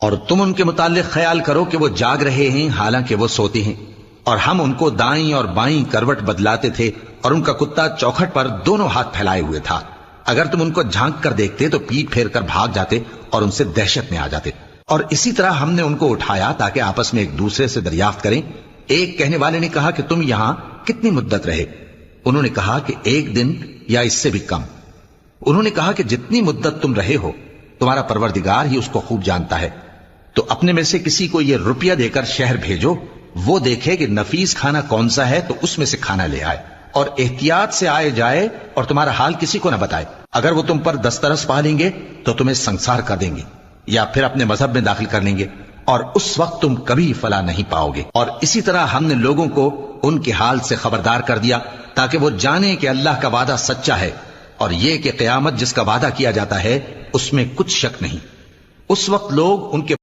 اور تم ان کے متعلق خیال کرو کہ وہ جاگ رہے ہیں حالانکہ وہ سوتے ہیں، اور ہم ان کو دائیں اور بائیں کروٹ بدلاتے تھے، اور ان کا کتا چوکھٹ پر دونوں ہاتھ پھیلائے ہوئے تھا۔ اگر تم ان کو جھانک کر دیکھتے تو پیٹ پھیر کر بھاگ جاتے اور ان سے دہشت میں آ جاتے۔ اور اسی طرح ہم نے ان کو اٹھایا تاکہ آپس میں ایک دوسرے سے دریافت کریں۔ ایک کہنے والے نے کہا کہ تم یہاں کتنی مدت رہے؟ انہوں نے کہا کہ 1 دن یا اس سے بھی کم۔ انہوں نے کہا کہ جتنی مدت تم رہے ہو تمہارا پروردگار ہی اس کو خوب جانتا ہے، تو اپنے میں سے کسی کو یہ روپیہ دے کر شہر بھیجو، وہ دیکھے کہ نفیس کھانا کون سا ہے تو اس میں سے کھانا لے آئے، اور احتیاط سے آئے جائے اور تمہارا حال کسی کو نہ بتائے۔ اگر وہ تم پر دسترس پا لیں گے تو تمہیں سنسار کر دیں گے یا پھر اپنے مذہب میں داخل کر لیں گے، اور اس وقت تم کبھی فلاح نہیں پاؤ گے۔ اور اسی طرح ہم نے لوگوں کو ان کے حال سے خبردار کر دیا تاکہ وہ جانیں کہ اللہ کا وعدہ سچا ہے، اور یہ کہ قیامت جس کا وعدہ کیا جاتا ہے اس میں کچھ شک نہیں۔ اس وقت لوگ ان کے